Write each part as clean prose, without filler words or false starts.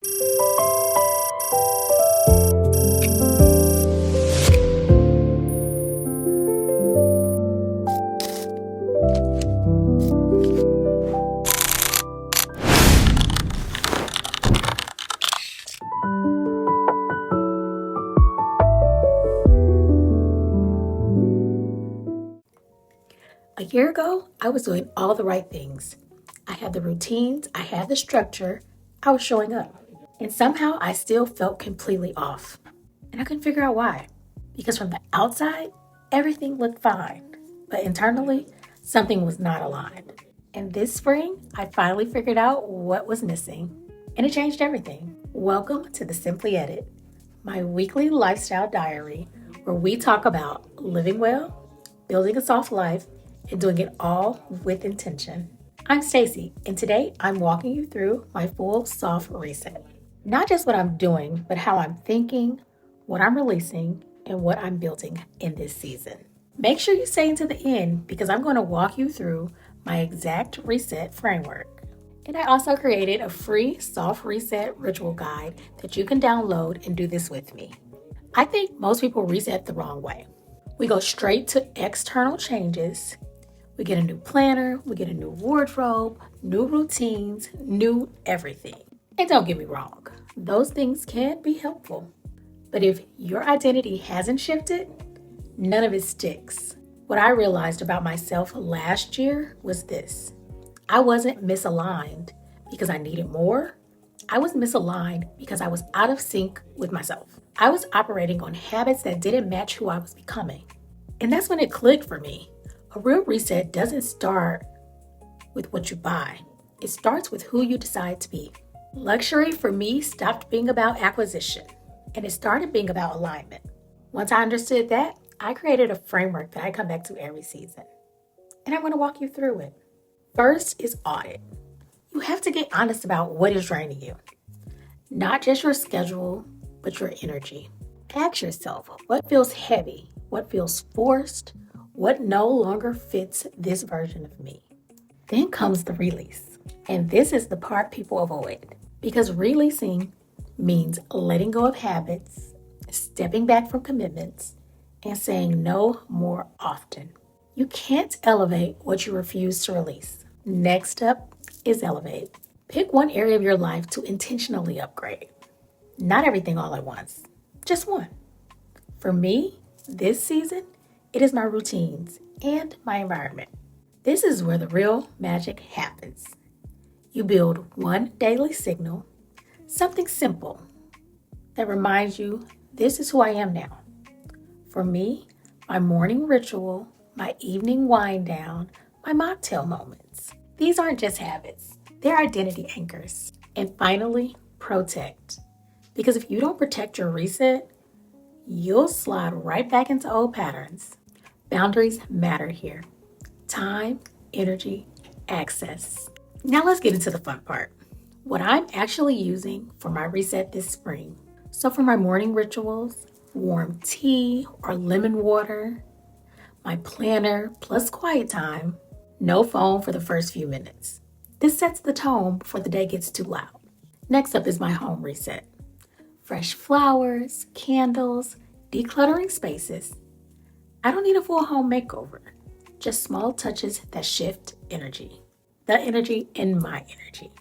A year ago, I was doing all the right things. I had the routines, I had the structure, I was showing up. And somehow I still felt completely off. And I couldn't figure out why. Because from the outside, everything looked fine. But internally, something was not aligned. And this spring, I finally figured out what was missing. And it changed everything. Welcome to the Simpli Edit, my weekly lifestyle diary where we talk about living well, building a soft life, and doing it all with intention. I'm Stacy, and today I'm walking you through my full soft reset. Not just what I'm doing, but how I'm thinking, what I'm releasing, and what I'm building in this season. Make sure you stay until the end because I'm going to walk you through my exact reset framework. And I also created a free soft reset ritual guide that you can download and do this with me. I think most people reset the wrong way. We go straight to external changes. We get a new planner, we get a new wardrobe, new routines, new everything. And don't get me wrong, those things can be helpful. But if your identity hasn't shifted, none of it sticks. What I realized about myself last year was this. I wasn't misaligned because I needed more. I was misaligned because I was out of sync with myself. I was operating on habits that didn't match who I was becoming. And that's when it clicked for me. A real reset doesn't start with what you buy. It starts with who you decide to be. Luxury for me stopped being about acquisition and it started being about alignment. Once I understood that, I created a framework that I come back to every season. And I'm going to walk you through it. First is audit. You have to get honest about what is draining you. Not just your schedule, but your energy. Ask yourself, what feels heavy? What feels forced? What no longer fits this version of me? Then comes the release. And this is the part people avoid because releasing means letting go of habits, stepping back from commitments, and saying no more often. You can't elevate what you refuse to release. Next up is elevate. Pick one area of your life to intentionally upgrade. Not everything all at once, just one. For me, this season, it is my routines and my environment. This is where the real magic happens. You build one daily signal, something simple that reminds you this is who I am now. For me, my morning ritual, my evening wind down, my mocktail moments. These aren't just habits, they're identity anchors. And finally, protect. Because if you don't protect your reset, you'll slide right back into old patterns. Boundaries matter here. Time, energy, access. Now let's get into the fun part. What I'm actually using for my reset this spring. So for my morning rituals, warm tea or lemon water, my planner plus quiet time, no phone for the first few minutes. This sets the tone before the day gets too loud. Next up is my home reset. Fresh flowers, candles, decluttering spaces. I don't need a full home makeover, just small touches that shift energy. The energy in my energy.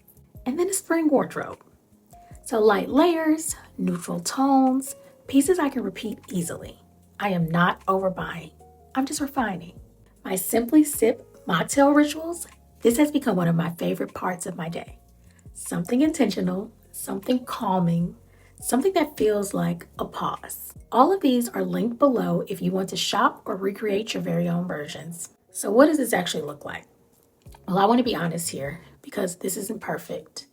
And then a spring wardrobe. So light layers, neutral tones, pieces I can repeat easily. I am not overbuying. I'm just refining. My Simply Sip mocktail rituals, this has become one of my favorite parts of my day. Something intentional, something calming, something that feels like a pause. All of these are linked below if you want to shop or recreate your very own versions. So what does this actually look like? Well, I want to be honest here because this isn't perfect.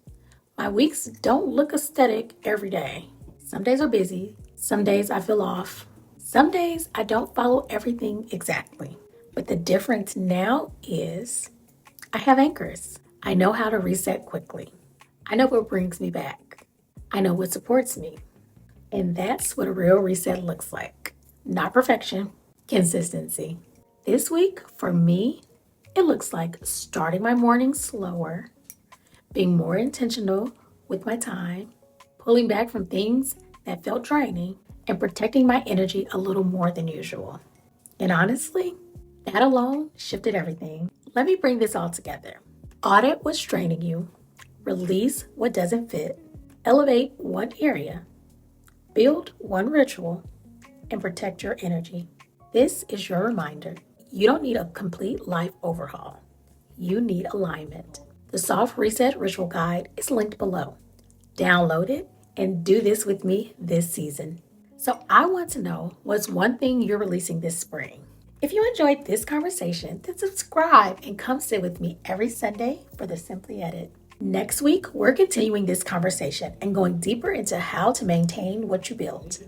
My weeks don't look aesthetic every day. Some days are busy. Some days I feel off. Some days I don't follow everything exactly. But the difference now is I have anchors. I know how to reset quickly. I know what brings me back. I know what supports me. And that's what a real reset looks like. Not perfection, consistency. This week, for me, it looks like starting my morning slower, being more intentional with my time, pulling back from things that felt draining, and protecting my energy a little more than usual. And honestly, that alone shifted everything. Let me bring this all together. Audit what's draining you, release what doesn't fit, elevate one area, build one ritual, and protect your energy. This is your reminder. You don't need a complete life overhaul. You need alignment. The Soft Reset Ritual Guide is linked below. Download it and do this with me this season. So I want to know what's one thing you're releasing this spring. If you enjoyed this conversation, then subscribe and come sit with me every Sunday for the Simpli Edit. Next week, we're continuing this conversation and going deeper into how to maintain what you build.